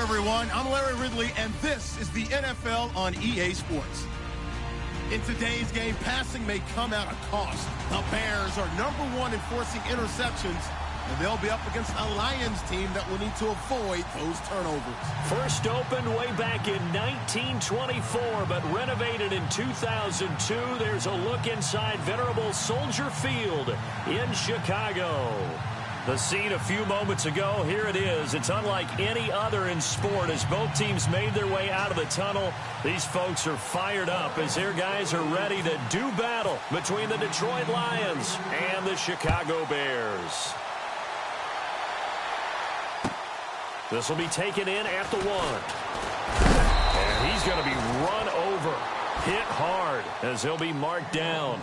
everyone. I'm Larry Ridley, and this is the NFL on EA Sports. In today's game, passing may come at a cost. The Bears are #1 in forcing interceptions, And they'll be up against a Lions team that will need to avoid those turnovers. First opened way back in 1924, but renovated in 2002. There's a look inside venerable Soldier Field in Chicago. The scene a few moments ago, here it is. It's unlike any other in sport as both teams made their way out of the tunnel. These folks are fired up as their guys are ready to do battle between the Detroit Lions and the Chicago Bears. This will be taken in at the 1. And he's going to be run over, hit hard as he'll be marked down.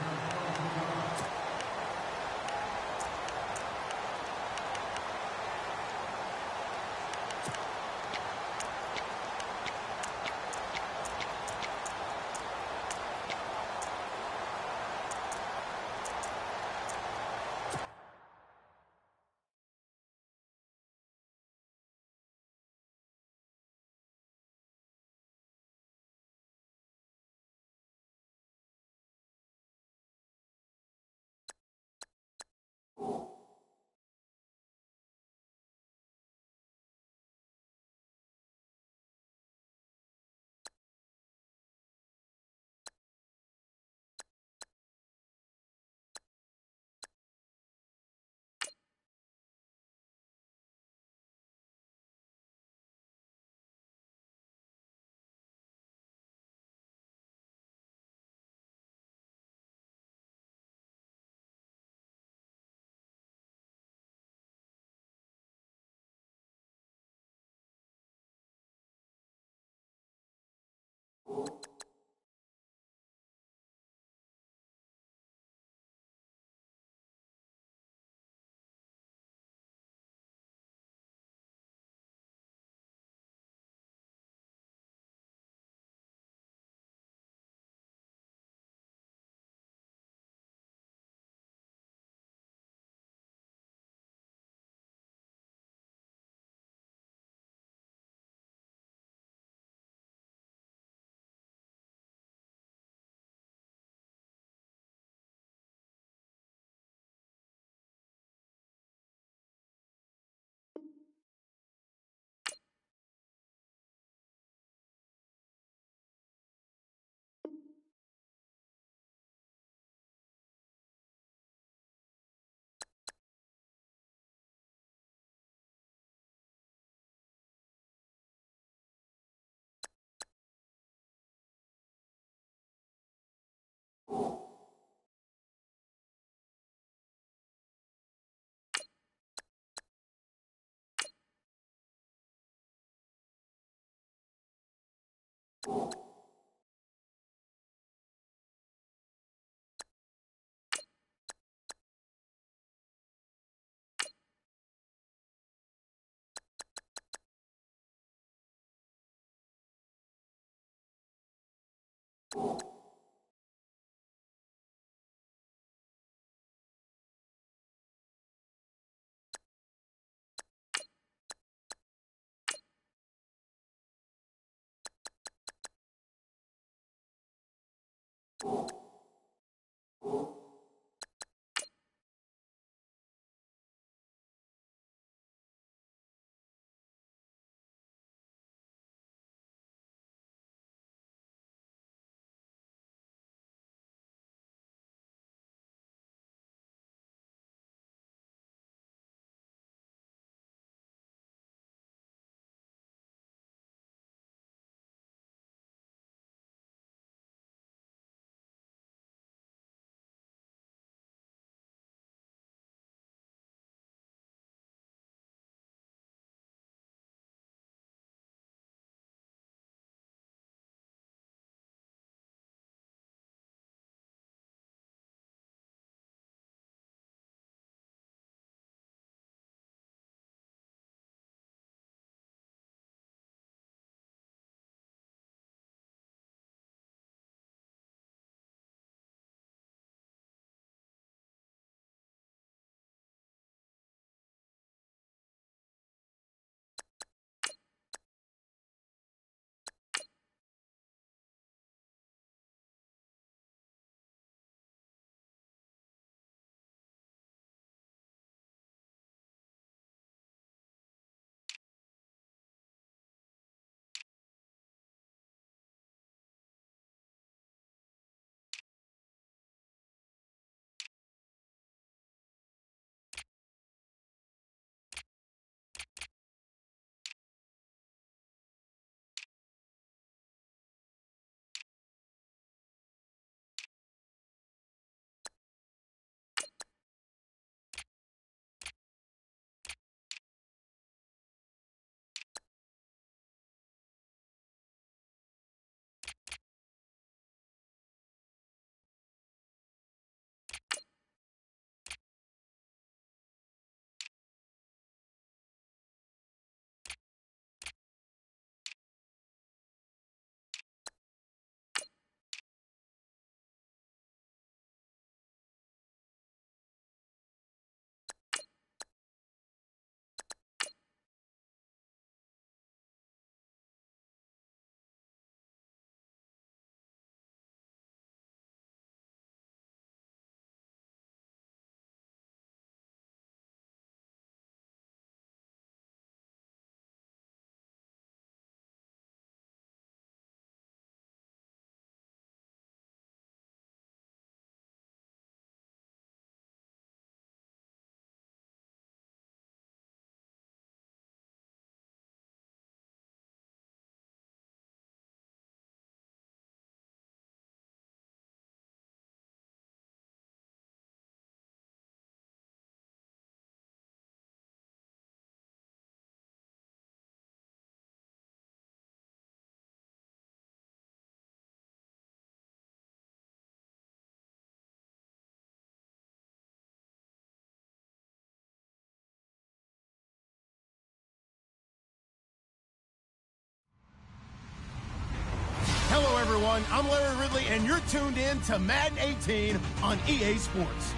everyone. I'm Larry Ridley, and you're tuned in to Madden 18 on EA Sports.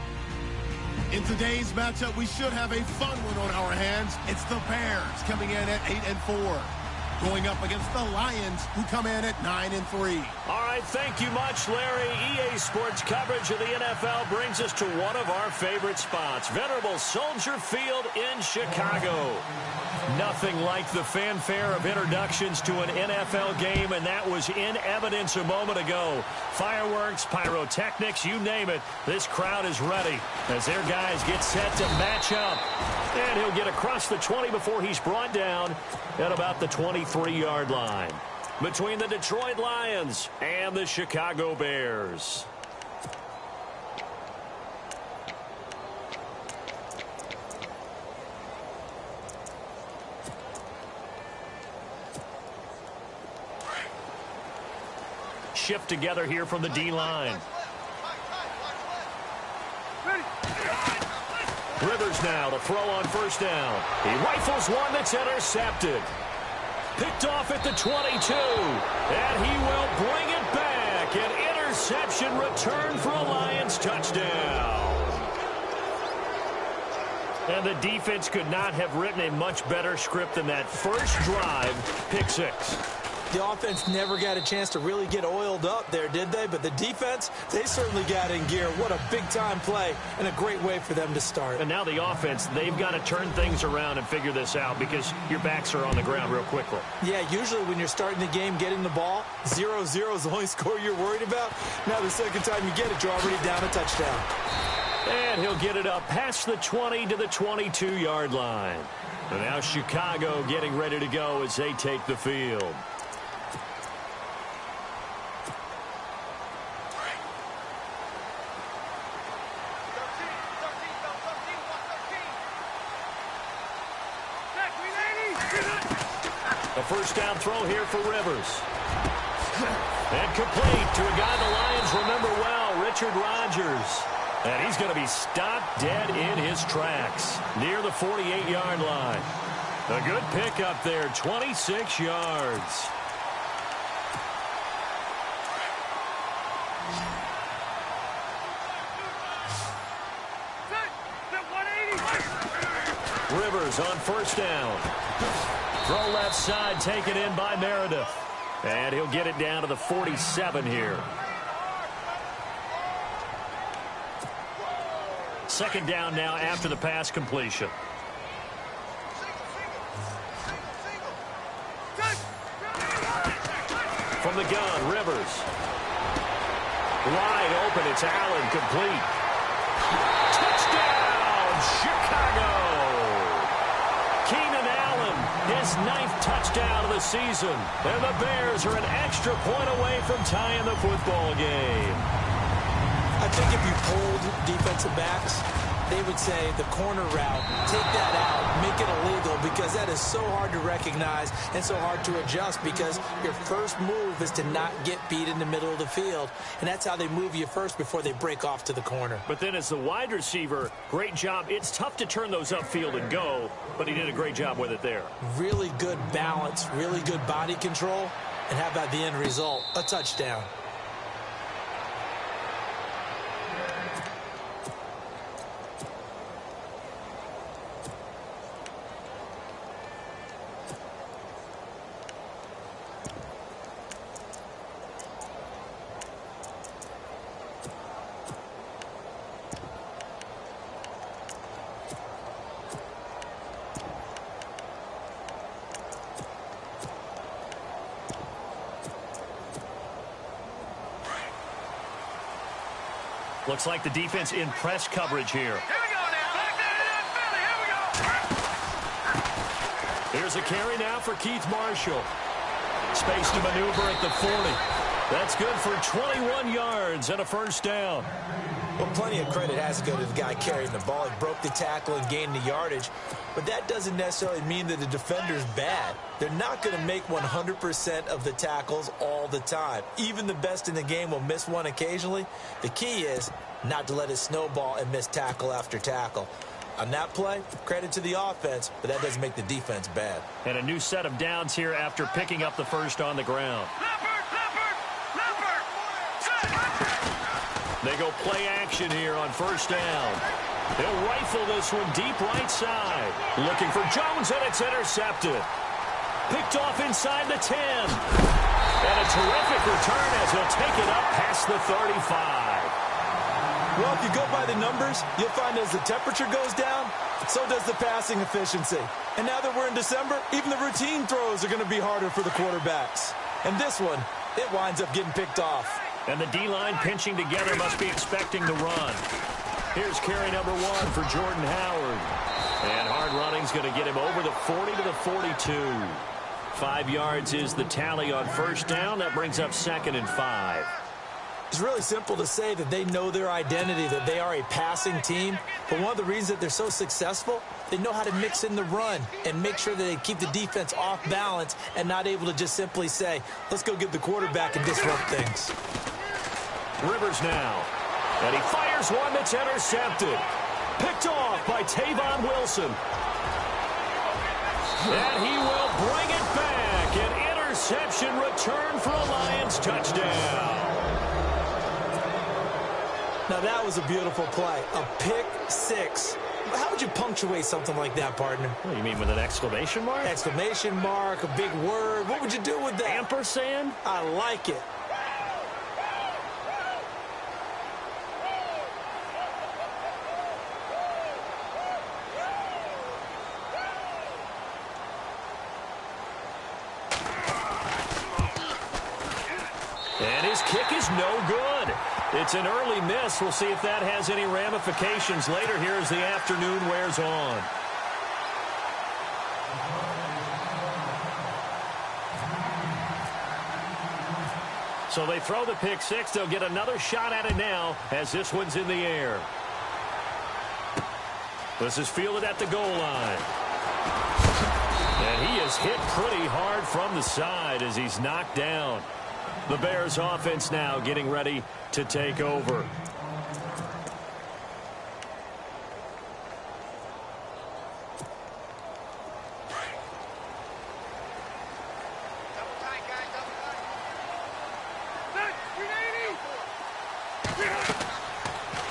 In today's matchup, we should have a fun one on our hands. It's the Bears coming in at 8-4. Going up against the Lions, who come in at 9-3. All right, thank you much, Larry. EA Sports coverage of the NFL brings us to one of our favorite spots, venerable Soldier Field in Chicago. Nothing like the fanfare of introductions to an NFL game, and that was in evidence a moment ago. Fireworks, pyrotechnics, you name it. This crowd is ready as their guys get set to match up. And he'll get across the 20 before he's brought down at about the 23-yard line. Between the Detroit Lions and the Chicago Bears. Shift together here from the D-line. Rivers now to throw on first down. He rifles one that's intercepted. Picked off at the 22. And he will bring it back. An interception return for a Lions touchdown. And the defense could not have written a much better script than that first drive, pick six. The offense never got a chance to really get oiled up there, did they? But the defense, they certainly got in gear. What a big-time play and a great way for them to start. And now the offense, they've got to turn things around and figure this out because your backs are on the ground real quickly. Yeah, usually when you're starting the game, getting the ball, 0-0 is the only score you're worried about. Now the second time you get it, you're already down a touchdown. And he'll get it up past the 20 to the 22-yard line. And now Chicago getting ready to go as they take the field. A first down throw here for Rivers. And complete to a guy the Lions remember well, Richard Rodgers. And he's going to be stopped dead in his tracks near the 48-yard line. A good pickup there, 26 yards. Rivers on first down. Throw left side, taken in by Meredith. And he'll get it down to the 47 here. Second down now after the pass completion. From the gun, Rivers. Wide open, it's Allen, complete. Touchdown, Chicago! Keenan Allen, his 9th touchdown of the season. And the Bears are an extra point away from tying the football game. I think if you polled defensive backs, they would say the corner route, take that out, make it illegal, because that is so hard to recognize and so hard to adjust because your first move is to not get beat in the middle of the field. And that's how they move you first before they break off to the corner. But then as the wide receiver, great job. It's tough to turn those upfield and go, but he did a great job with it there. Really good balance, really good body control. And how about the end result? A touchdown. Looks like the defense in press coverage here. Here we go now. Back there, Philly. Here we go. Here's a carry now for Keith Marshall. Space to maneuver at the 40. That's good for 21 yards and a first down. Well, plenty of credit has to go to the guy carrying the ball. He broke the tackle and gained the yardage. But that doesn't necessarily mean that the defender's bad. They're not going to make 100% of the tackles all the time. Even the best in the game will miss one occasionally. The key is not to let it snowball and miss tackle after tackle. On that play, credit to the offense, but that doesn't make the defense bad. And a new set of downs here after picking up the first on the ground. Leopard, Leopard, Leopard. They go play action here on first down. They'll rifle this one deep right side. Looking for Jones, and it's intercepted. Picked off inside the 10. And a terrific return as he'll take it up past the 35. Well, if you go by the numbers, you'll find as the temperature goes down, so does the passing efficiency. And now that we're in December, even the routine throws are going to be harder for the quarterbacks. And this one, it winds up getting picked off. And the D-line pinching together must be expecting the run. Here's carry number 1 for Jordan Howard. And hard running's going to get him over the 40 to the 42. 5 yards is the tally on first down. That brings up 2nd and 5. It's really simple to say that they know their identity, that they are a passing team. But one of the reasons that they're so successful, they know how to mix in the run and make sure that they keep the defense off balance and not able to just simply say, let's go get the quarterback and disrupt things. Rivers now. And he fires one that's intercepted. Picked off by Tavon Wilson. And he will bring it back. An interception return for a Lions touchdown. Now that was a beautiful play. A pick six. How would you punctuate something like that, partner? What do you mean, with an exclamation mark? Exclamation mark, a big word. What would you do with that? Ampersand? I like it. And his kick is no good. It's an early miss. We'll see if that has any ramifications later here as the afternoon wears on. So they throw the pick six. They'll get another shot at it now as this one's in the air. This is fielded at the goal line. And he is hit pretty hard from the side as he's knocked down. The Bears offense now getting ready to take over.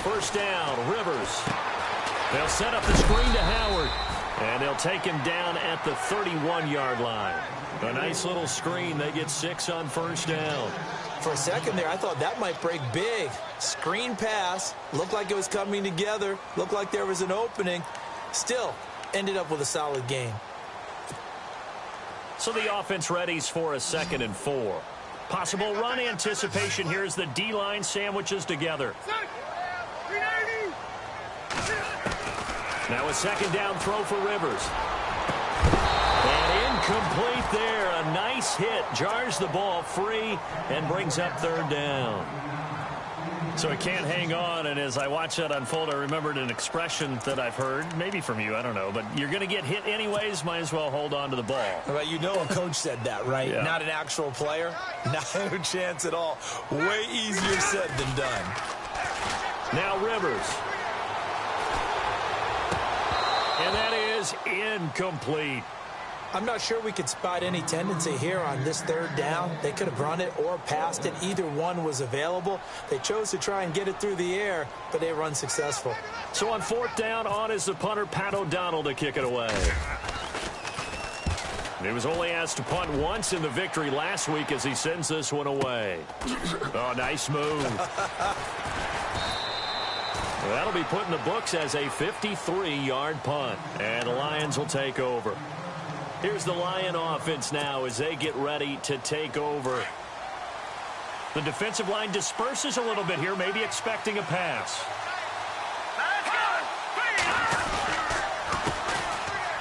First down, Rivers. They'll set up the screen to Howard. And they'll take him down at the 31-yard line. A nice little screen. They get 6 on first down. For a second there, I thought that might break big. Screen pass. Looked like it was coming together. Looked like there was an opening. Still, ended up with a solid game. So the offense readies for a 2nd and 4. Possible run anticipation here as the D-line sandwiches together. Now a 2nd down throw for Rivers. And incomplete there. A nice hit. Jars the ball free and brings up 3rd down. So he can't hang on, and as I watch that unfold, I remembered an expression that I've heard, maybe from you, I don't know, but you're going to get hit anyways, might as well hold on to the ball. Well, you know a coach said that, right? Yeah. Not an actual player. No chance at all. Way easier said than done. Now Rivers. And that is incomplete. I'm not sure we could spot any tendency here on this 3rd down. They could have run it or passed it. Either one was available. They chose to try and get it through the air, but they run successful. So on 4th down, on is the punter, Pat O'Donnell, to kick it away. He was only asked to punt once in the victory last week as he sends this one away. Oh, nice move. That'll be put in the books as a 53-yard punt. And the Lions will take over. Here's the Lion offense now as they get ready to take over. The defensive line disperses a little bit here, maybe expecting a pass.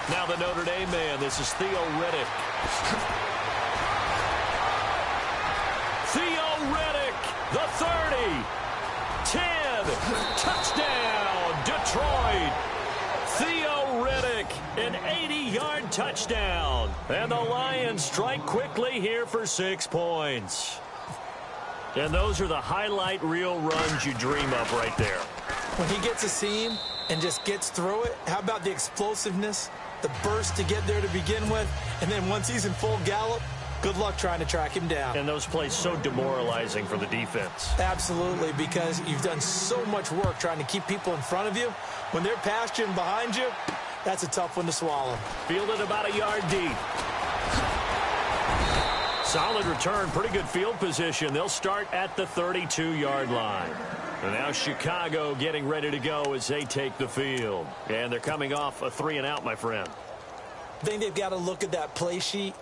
Now the Notre Dame man, this is Theo Riddick. Theo Riddick, the 30, 10, touchdown, Detroit. Theo Riddick, an 80-yard touchdown. And the Lions strike quickly here for 6 points. And those are the highlight reel runs you dream of right there. When he gets a seam and just gets through it, how about the explosiveness, the burst to get there to begin with, and then once he's in full gallop, Good luck trying to track him down. And those plays so demoralizing for the defense. Absolutely, because you've done so much work trying to keep people in front of you. When they're past you and behind you, that's a tough one to swallow. Fielded about a yard deep. Solid return, pretty good field position. They'll start at the 32-yard line. And now Chicago getting ready to go as they take the field. And they're coming off a 3-and-out, my friend. I think they've got to look at that play sheet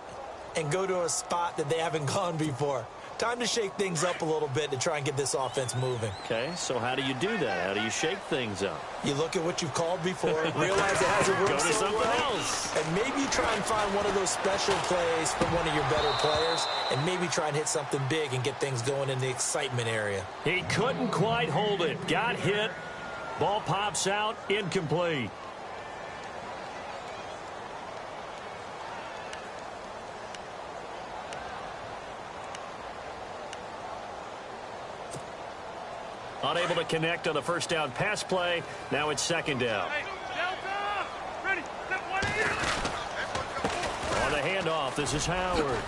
and go to a spot that they haven't gone before. Time to shake things up a little bit to try and get this offense moving. Okay, so how do you do that? How do you shake things up? You look at what you've called before, realize it hasn't worked Go to so something well, else. and maybe try and find one of those special plays from one of your better players, and maybe try and hit something big and get things going in the excitement area. He couldn't quite hold it. Got hit. Ball pops out. Incomplete. Unable to connect on the first down pass play. Now it's second down. On the handoff, this is Howard.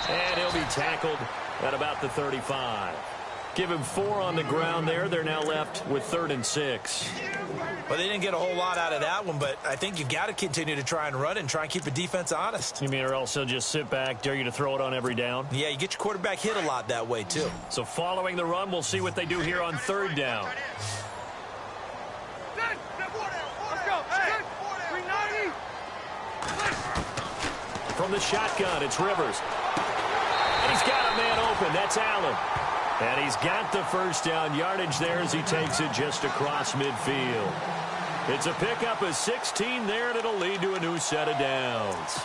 And he'll be tackled at about the 35. Give him 4 on the ground there. They're now left with 3rd and 6. Well, they didn't get a whole lot out of that one, but I think you got to continue to try and run and try and keep the defense honest. You mean or else he'll just sit back, dare you to throw it on every down? Yeah, you get your quarterback hit a lot that way, too. So following the run, we'll see what they do here on 3rd down. From the shotgun, it's Rivers. And he's got a man open. That's Allen. And he's got the first down yardage there as he takes it just across midfield. It's a pickup of 16 there, and it'll lead to a new set of downs.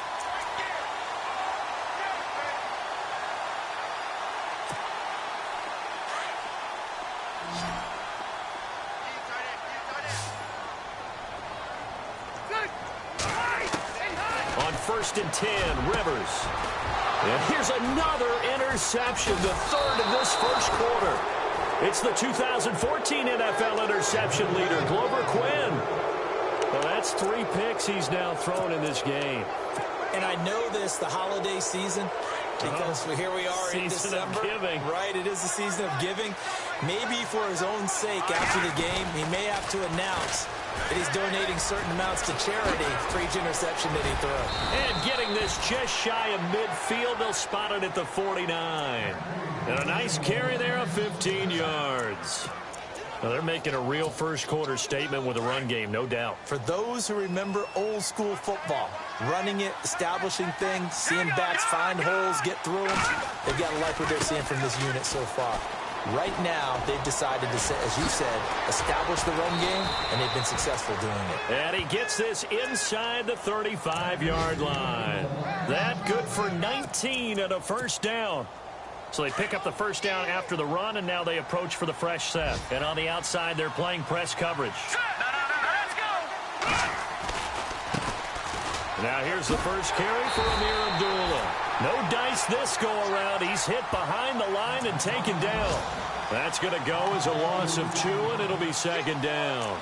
On 1st and 10, Rivers. And here's another interception, the 3rd of this first quarter. It's the 2014 NFL interception leader, Glover Quinn. Well, that's 3 picks he's now thrown in this game. And I know this, the holiday season, because here we are in Season December. of giving. Right, it is the season of giving. Maybe for his own sake after the game, he may have to announce that he's donating certain amounts to charity for each interception that he throws. And getting this just shy of midfield, they'll spot it at the 49. And a nice carry there of 15 yards. Well, they're making a real first quarter statement with a run game, no doubt. For those who remember old school football, running it, establishing things, seeing backs find holes, get through them, they've got to like what they're seeing from this unit so far. Right now, they've decided to, as you said, establish the run game, and they've been successful doing it. And he gets this inside the 35-yard line. That good for 19 at a first down. So they pick up the first down after the run, and now they approach for the fresh set. And on the outside, they're playing press coverage. Let's go. Now here's the first carry for Amir Abdullah. No dice this go-around. He's hit behind the line and taken down. That's going to go as a loss of 2, and it'll be second down.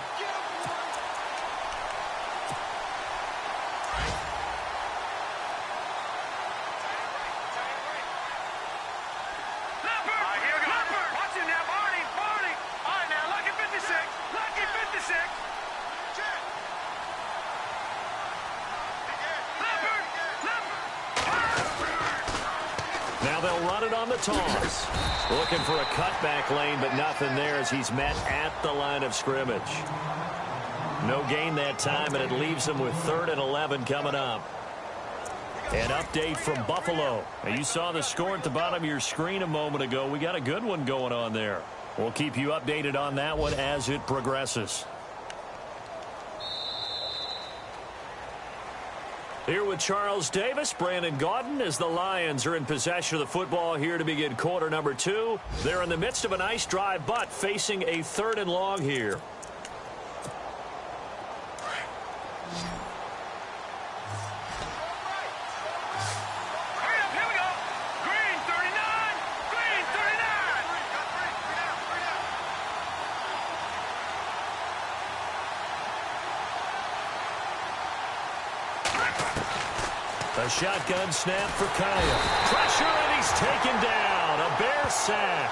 Now they'll run it on the toss. Looking for a cutback lane, but nothing there as he's met at the line of scrimmage. No gain that time, and it leaves him with 3rd and 11 coming up. An update from Buffalo. Now, you saw the score at the bottom of your screen a moment ago. We got a good one going on there. We'll keep you updated on that one as it progresses. Here with Charles Davis, Brandon Gaudin, as the Lions are in possession of the football here to begin quarter number 2. They're in the midst of a nice drive, but facing a 3rd and long here. A A shotgun snap for Kaya. Pressure, and he's taken down. A Bear sack.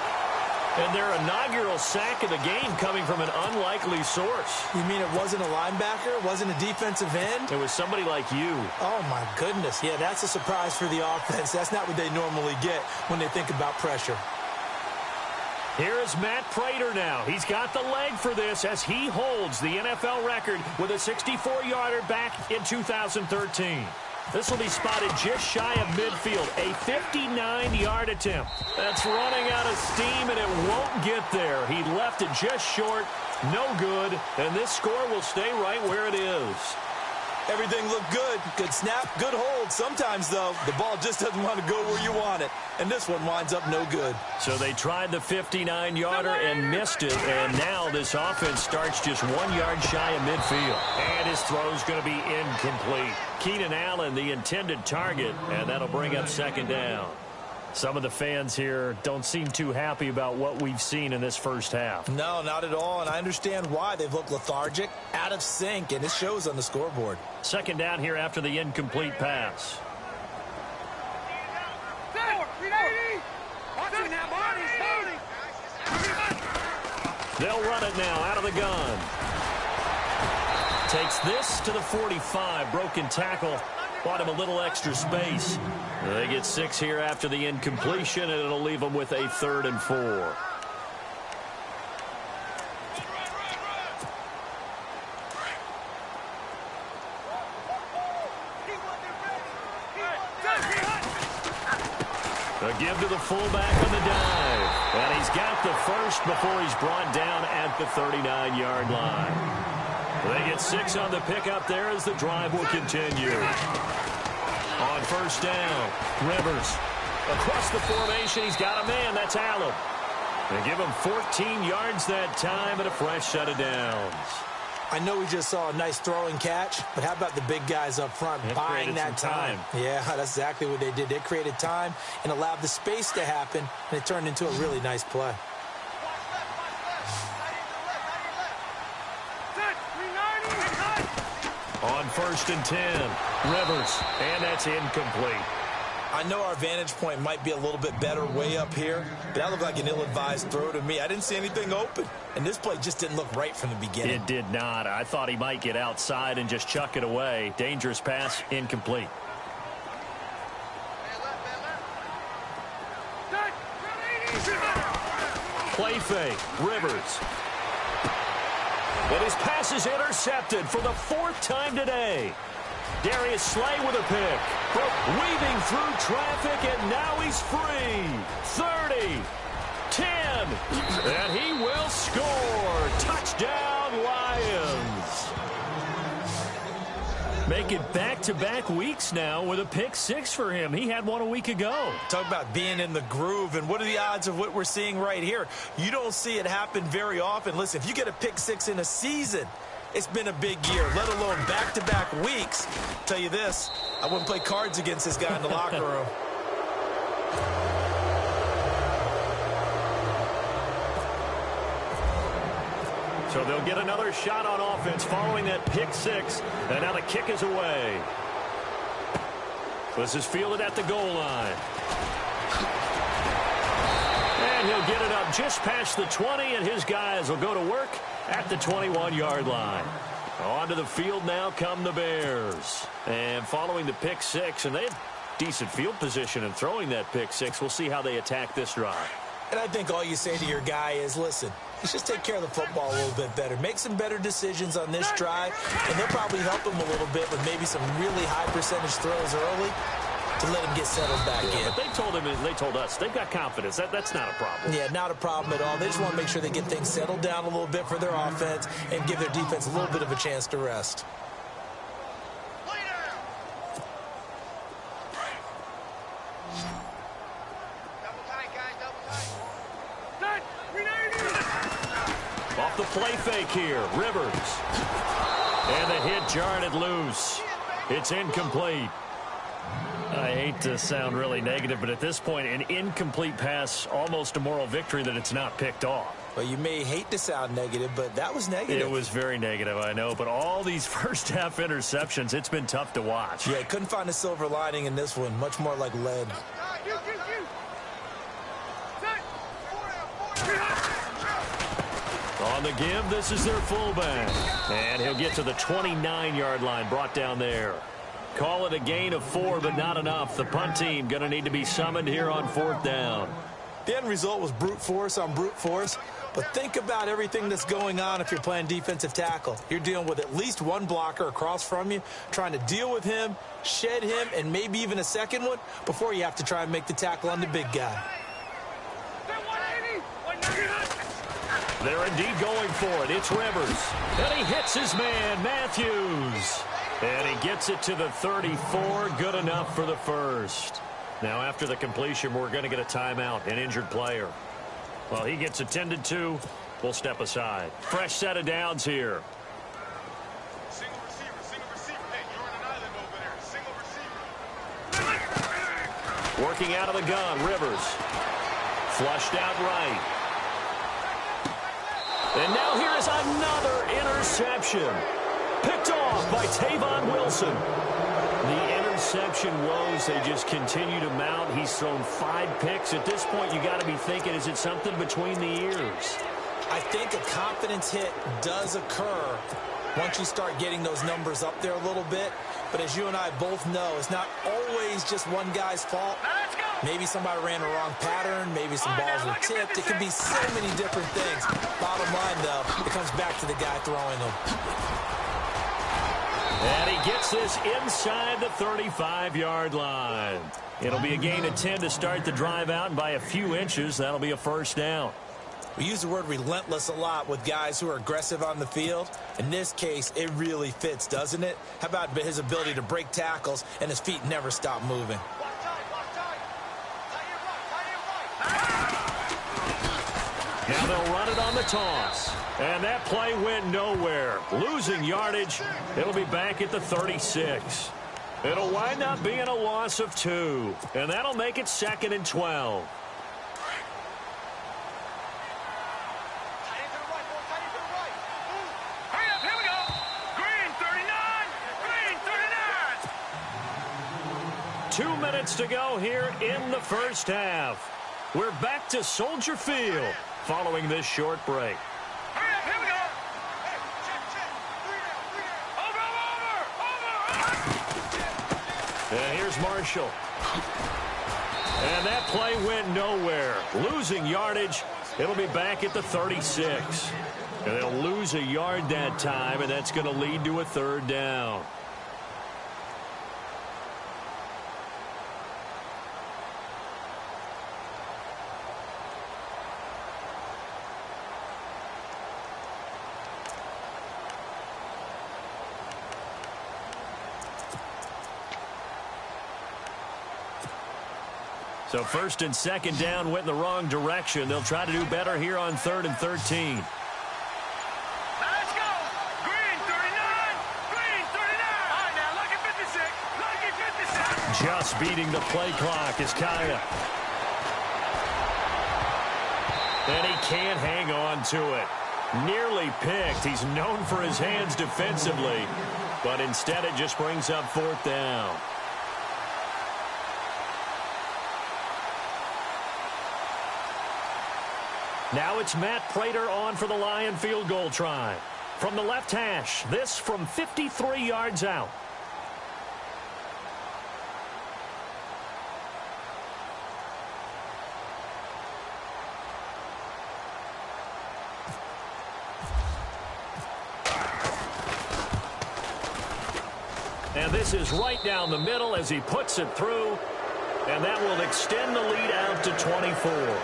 And their inaugural sack of the game coming from an unlikely source. You mean it wasn't a linebacker? It wasn't a defensive end? It was somebody like you. Oh, my goodness. Yeah, that's a surprise for the offense. That's not what they normally get when they think about pressure. Here is Matt Prater now. He's got the leg for this as he holds the NFL record with a 64-yarder back in 2013. This will be spotted just shy of midfield. A 59-yard attempt. That's running out of steam, and it won't get there. He left it just short. No good. And this score will stay right where it is. Everything looked good. Good snap, good hold. Sometimes, though, the ball just doesn't want to go where you want it. And this one winds up no good. So they tried the 59-yarder and missed it. And now this offense starts just 1 yard shy of midfield. And his throw's going to be incomplete. Keenan Allen, the intended target, and that'll bring up second down. Some of the fans here don't seem too happy about what we've seen in this first half. No, not at all, and I understand why. They've looked lethargic, out of sync, and it shows on the scoreboard. Second down here after the incomplete pass. They'll run it now out of the gun. Takes this to the 45. Broken tackle. Bought him a little extra space. They get 6 here after the incompletion, and it'll leave them with a 3rd and 4. A give to the fullback on the dive. And he's got the first before he's brought down at the 39-yard line. They get 6 on the pickup there as the drive will continue. On first down, Rivers. Across the formation, he's got a man. That's Allen. They give him 14 yards that time and a fresh set of downs. I know we just saw a nice throwing catch, but how about the big guys up front buying that time? Yeah, that's exactly what they did. They created time and allowed the space to happen, and it turned into a really nice play. On first and 10, Rivers, and that's incomplete. I know our vantage point might be a little bit better way up here, but that looked like an ill-advised throw to me. I didn't see anything open, and this play just didn't look right from the beginning. It did not. I thought he might get outside and just chuck it away. Dangerous pass, incomplete. Play fake, Rivers. And his pass is intercepted for the 4th time today. Darius Slay with a pick. Weaving through traffic, and now he's free. 30, 10, and he will score. Touchdown, Lions. Making back-to-back weeks now with a pick 6 for him. He had one a week ago. Talk about being in the groove, and what are the odds of what we're seeing right here? You don't see it happen very often. Listen, if you get a pick 6 in a season, it's been a big year, let alone back-to-back weeks. I'll tell you this, I wouldn't play cards against this guy in the locker room. So they'll get another shot on offense following that pick 6. And now the kick is away. This is fielded at the goal line. And he'll get it up just past the 20, and his guys will go to work at the 21-yard line. Onto the field now come the Bears. And following the pick 6, and they have decent field position in throwing that pick 6. We'll see how they attack this drive. And I think all you say to your guy is, listen, let's just take care of the football a little bit better. Make some better decisions on this drive, and they'll probably help him a little bit with maybe some really high percentage throws early to let him get settled back in. But they told him, and they told us, they've got confidence. That's not a problem. Yeah, not a problem at all. They just want to make sure they get things settled down a little bit for their offense and give their defense a little bit of a chance to rest. Off the play fake here, Rivers. And the hit jarred it loose. It's incomplete. I hate to sound really negative, but at this point, an incomplete pass, almost a moral victory that it's not picked off. Well, you may hate to sound negative, but that was negative. It was very negative, I know. But all these first-half interceptions, it's been tough to watch. Yeah, couldn't find a silver lining in this one. Much more like lead. On the give, this is their fullback. And he'll get to the 29-yard line, brought down there. Call it a gain of 4, but not enough. The punt team going to need to be summoned here on 4th down. The end result was brute force on brute force. But think about everything that's going on if you're playing defensive tackle. You're dealing with at least one blocker across from you, trying to deal with him, shed him, and maybe even a second one before you have to try and make the tackle on the big guy. They're indeed going for it. It's Rivers. And he hits his man, Matthews. And he gets it to the 34. Good enough for the first. Now, after the completion, we're going to get a timeout, an injured player. Well, he gets attended to. We'll step aside. Fresh set of downs here. Single receiver. Hey, you're on an island over there. Single receiver. Working out of the gun, Rivers. Flushed out right. And now here is another interception. Picked off by Tavon Wilson. The interception woes, they just continue to mount. He's thrown 5 picks. At this point, you got to be thinking, is it something between the ears? I think a confidence hit does occur once you start getting those numbers up there a little bit. But as you and I both know, it's not always just one guy's fault. Maybe somebody ran a wrong pattern. Maybe some balls were tipped. It could be so many different things. Bottom line, though, it comes back to the guy throwing them. And he gets this inside the 35-yard line. It'll be a gain of 10 to start the drive out, and by a few inches, that'll be a first down. We use the word relentless a lot with guys who are aggressive on the field. In this case, it really fits, doesn't it? How about his ability to break tackles and his feet never stop moving? Now they'll run it on the toss. And that play went nowhere. Losing yardage. It'll be back at the 36. It'll wind up being a loss of 2. And that'll make it 2nd and 12. Here we go. Green 39. 2 minutes to go here in the first half. We're back to Soldier Field following this short break. Here we go. Over. And here's Marshall. And that play went nowhere. Losing yardage. It'll be back at the 36. And they'll lose a yard that time, and that's going to lead to a 3rd down. So 1st and 2nd down went in the wrong direction. They'll try to do better here on 3rd and 13. Let's go. Green 39. Green 39. All right, now lucky 56. Lucky 56. Just beating the play clock is Kaya. And he can't hang on to it. Nearly picked. He's known for his hands defensively. But instead it just brings up 4th down. Now it's Matt Prater on for the Lion field goal try. From the left hash, this from 53 yards out. And this is right down the middle as he puts it through. And that will extend the lead out to 24.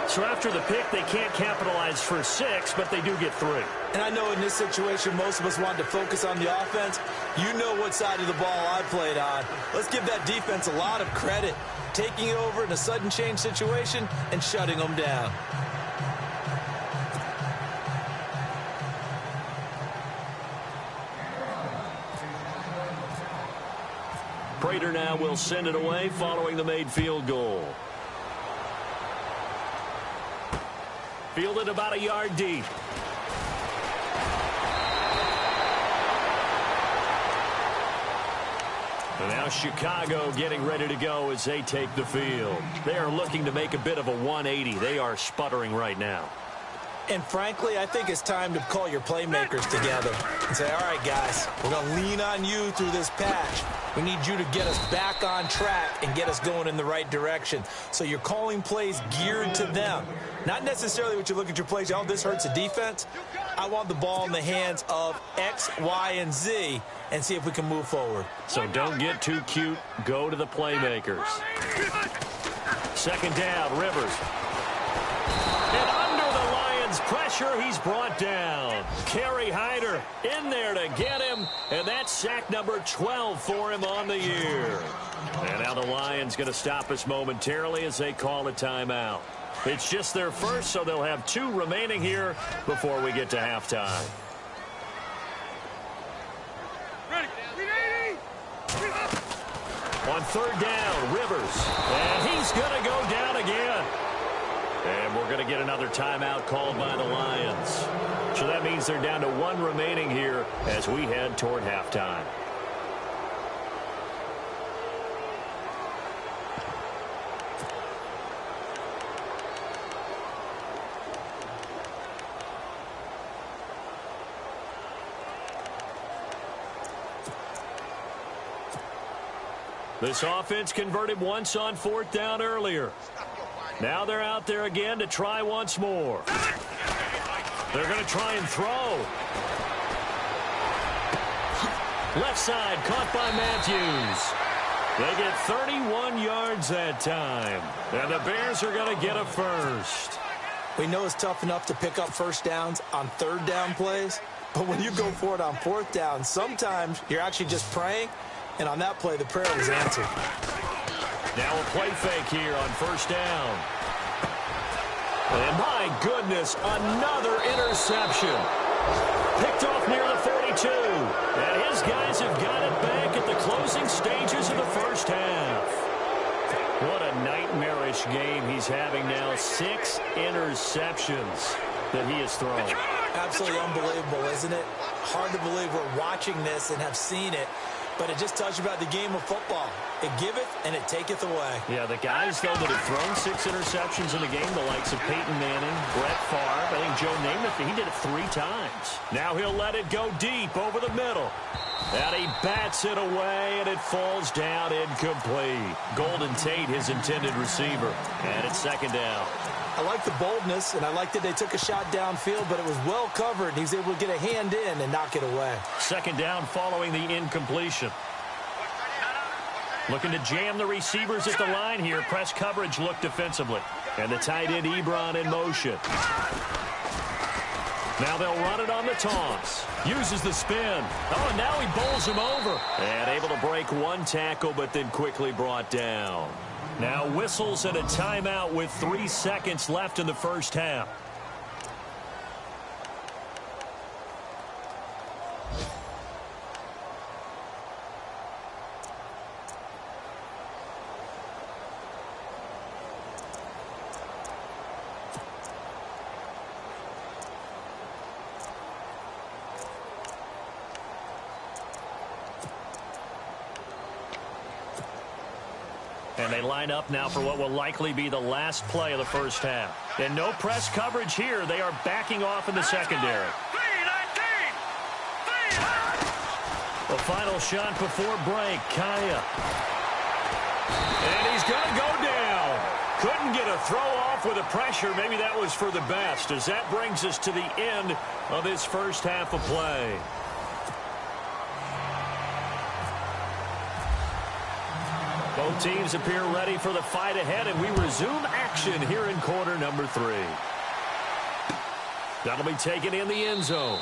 So after the pick, they can't capitalize for 6, but they do get 3. And I know in this situation, most of us wanted to focus on the offense. You know what side of the ball I played on. Let's give that defense a lot of credit. Taking it over in a sudden change situation and shutting them down. Prater now will send it away following the made field goal. Fielded about a yard deep. And now Chicago getting ready to go as they take the field. They are looking to make a bit of a 180. They are sputtering right now. And frankly, I think it's time to call your playmakers together and say, all right, guys, we're going to lean on you through this patch. We need you to get us back on track and get us going in the right direction. So you're calling plays geared to them. Not necessarily what you look at your plays, oh, this hurts the defense. I want the ball in the hands of X, Y, and Z and see if we can move forward. So don't get too cute. Go to the playmakers. Second down, Rivers. And under the Lions' pressure, he's brought down. Kerry Hyder in there to get him, and that's sack number 12 for him on the year. And now the Lions going to stop us momentarily as they call a timeout. It's just their first, so they'll have 2 remaining here before we get to halftime. On third down, Rivers. And he's going to go down again. And we're going to get another timeout called by the Lions. So that means they're down to 1 remaining here as we head toward halftime. This offense converted once on 4th down earlier. Now they're out there again to try once more. They're going to try and throw. Left side caught by Matthews. They get 31 yards that time. And the Bears are going to get a first. We know it's tough enough to pick up first downs on 3rd down plays. But when you go for it on 4th down, sometimes you're actually just praying. And on that play, the prayer was answered. Now a play fake here on 1st down. And my goodness, another interception. Picked off near the 42. And his guys have got it back at the closing stages of the first half. What a nightmarish game he's having now. 6 interceptions that he has thrown. Absolutely unbelievable, isn't it? Hard to believe we're watching this and have seen it. But it just tells you about the game of football. It giveth and it taketh away. Yeah, the guys, though, that have thrown 6 interceptions in the game, the likes of Peyton Manning, Brett Favre, I think Joe Namath, he did it 3 times. Now he'll let it go deep over the middle. And he bats it away, and it falls down incomplete. Golden Tate, his intended receiver. And it's 2nd down. I like the boldness, and I like that they took a shot downfield, but it was well covered. He was able to get a hand in and knock it away. 2nd down following the incompletion. Looking to jam the receivers at the line here. Press coverage look defensively. And the tight end Ebron in motion. Now they'll run it on the toss. Uses the spin. Oh, and now he bowls him over. And able to break 1 tackle, but then quickly brought down. Now whistles and a timeout with 3 seconds left in the first half. And they line up now for what will likely be the last play of the first half. And no press coverage here. They are backing off in the secondary. The final shot before break, Kaya. And he's going to go down. Couldn't get a throw off with the pressure. Maybe that was for the best, as that brings us to the end of this first half of play. Both teams appear ready for the fight ahead, and we resume action here in quarter number 3. That'll be taken in the end zone.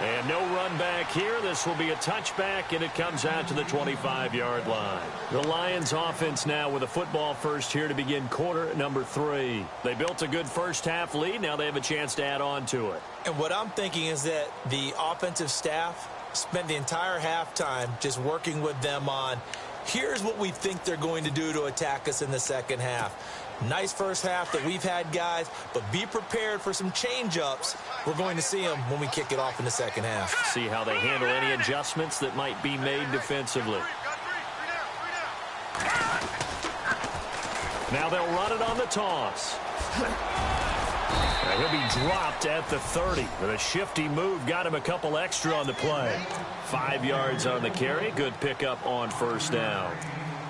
And no run back here. This will be a touchback, and it comes out to the 25-yard line. The Lions offense now with a football first here to begin quarter number 3. They built a good first half lead. Now they have a chance to add on to it. And what I'm thinking is that the offensive staff spent the entire halftime just working with them on Here's what we think they're going to do to attack us in the second half. Nice first half that we've had, guys, but be prepared for some change-ups. We're going to see them when we kick it off in the second half. See how they handle any adjustments that might be made defensively. Now they'll run it on the toss. Now he'll be dropped at the 30. With a shifty move, got him a couple extra on the play. 5 yards on the carry. Good pickup on first down.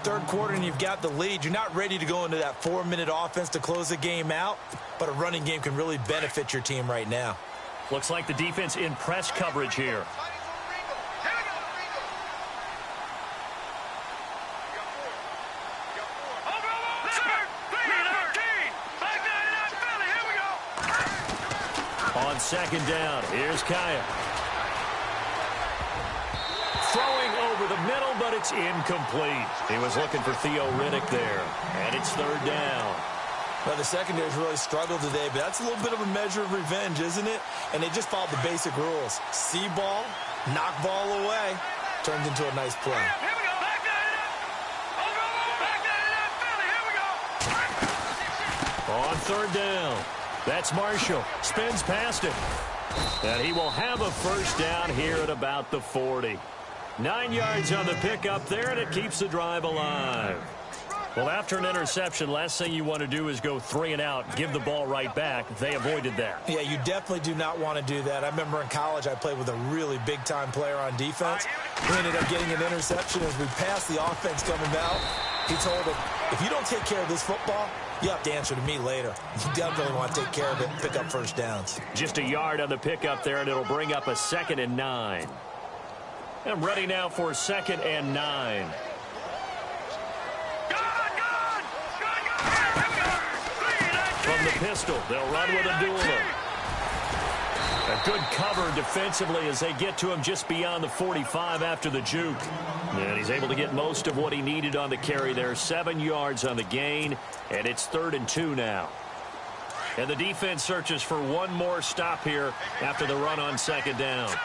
Third quarter and you've got the lead. You're not ready to go into that 4-minute offense to close the game out, but a running game can really benefit your team right now. Looks like the defense in press coverage here. On second down, here's Kaya. Throwing over the middle, but it's incomplete. He was looking for Theo Riddick there, and it's third down. Well, the secondary's really struggled today, but that's a little bit of a measure of revenge, isn't it? And they just followed the basic rules. See ball, knock ball away, turns into a nice play. On third down, that's Marshall. Spins past him. And he will have a first down here at about the 40. 9 yards on the pickup there, and it keeps the drive alive. Well, after an interception, last thing you want to do is go 3 and out, give the ball right back. They avoided that. Yeah, you definitely do not want to do that. I remember in college I played with a really big-time player on defense. We ended up getting an interception as we passed the offense coming out. He told him, if you don't take care of this football, you have to answer to me later. You definitely want to take care of it, pick up first downs. Just a yard on the pickup there, and it'll bring up a 2nd and 9. I'm ready now for 2nd and 9. From the pistol, they'll run with a dueler. A good cover defensively as they get to him just beyond the 45 after the juke. And he's able to get most of what he needed on the carry there. 7 yards on the gain, and it's 3rd and 2 now. And the defense searches for one more stop here after the run on 2nd down.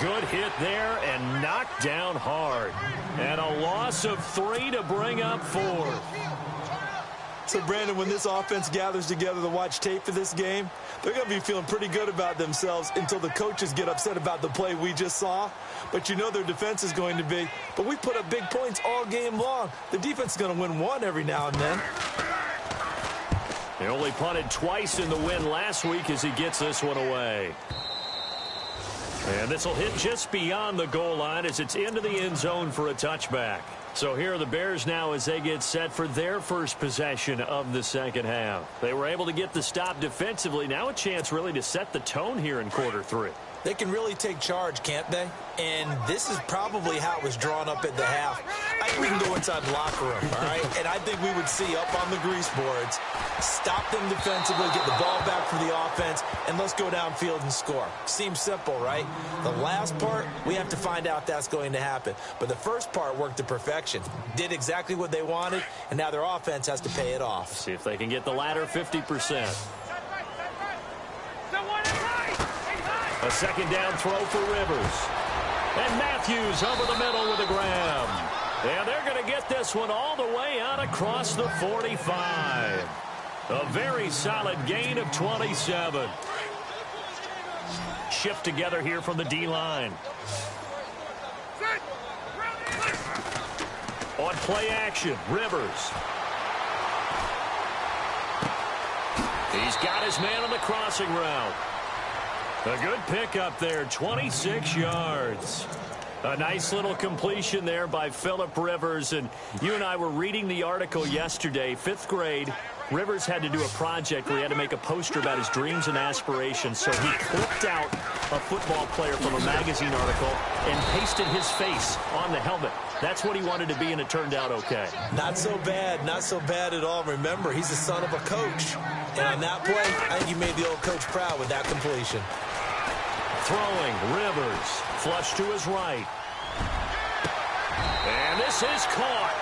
Good hit there and knocked down hard. And a loss of 3 to bring up 4. So, Brandon, when this offense gathers together to watch tape for this game, they're going to be feeling pretty good about themselves until the coaches get upset about the play we just saw. But you know their defense is going to be, but we put up big points all game long. The defense is going to win one every now and then. They only punted twice in the win last week as he gets this one away. And this will hit just beyond the goal line as it's into the end zone for a touchback. So here are the Bears now as they get set for their first possession of the second half. They were able to get the stop defensively. Now a chance really to set the tone here in quarter 3. They can really take charge, can't they? And this is probably how it was drawn up at the half. I think we can go inside the locker room, all right? And I think we would see up on the grease boards, stop them defensively, get the ball back for the offense, and let's go downfield and score. Seems simple, right? The last part, we have to find out if that's going to happen. But the first part worked to perfection. Did exactly what they wanted, and now their offense has to pay it off. See if they can get the latter 50%. A 2nd down throw for Rivers. And Matthews over the middle with a grab. And they're going to get this one all the way out across the 45. A very solid gain of 27. Shift together here from the D-line. On play action, Rivers. He's got his man on the crossing route. A good pickup there, 26 yards. A nice little completion there by Phillip Rivers. And you and I were reading the article yesterday, 5th grade. Rivers had to do a project where he had to make a poster about his dreams and aspirations. So he clipped out a football player from a magazine article and pasted his face on the helmet. That's what he wanted to be, and it turned out okay. Not so bad at all. Remember, he's the son of a coach. And on that play, I think he made the old coach proud with that completion. Throwing, Rivers, flush to his right. And this is caught.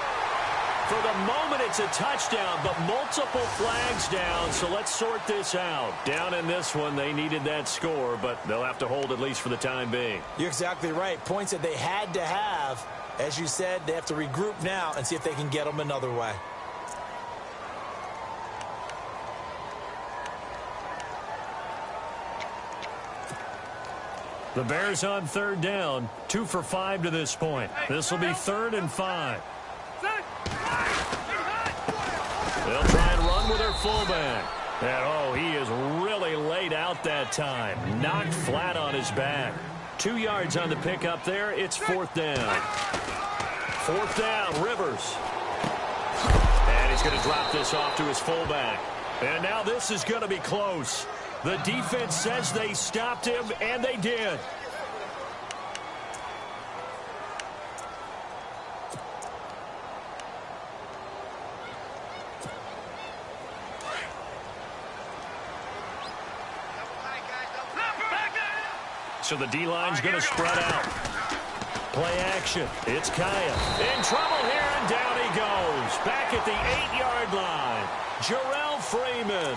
For the moment, it's a touchdown, but multiple flags down, so let's sort this out. Down in this one, they needed that score, but they'll have to hold at least for the time being. You're exactly right. Points that they had to have. As you said, they have to regroup now and see if they can get them another way. The Bears on third down, 2 for 5 to this point. This will be 3rd and 5. They'll try and run with their fullback. And, oh, he is really laid out that time. Knocked flat on his back. 2 yards on the pickup there. It's 4th down. 4th down, Rivers. And he's going to drop this off to his fullback. And now this is going to be close. The defense says they stopped him, and they did. So the D-line's going to spread out. Play action. It's Kaya. In trouble here, and down he goes. Back at the 8-yard line. Jarrell Freeman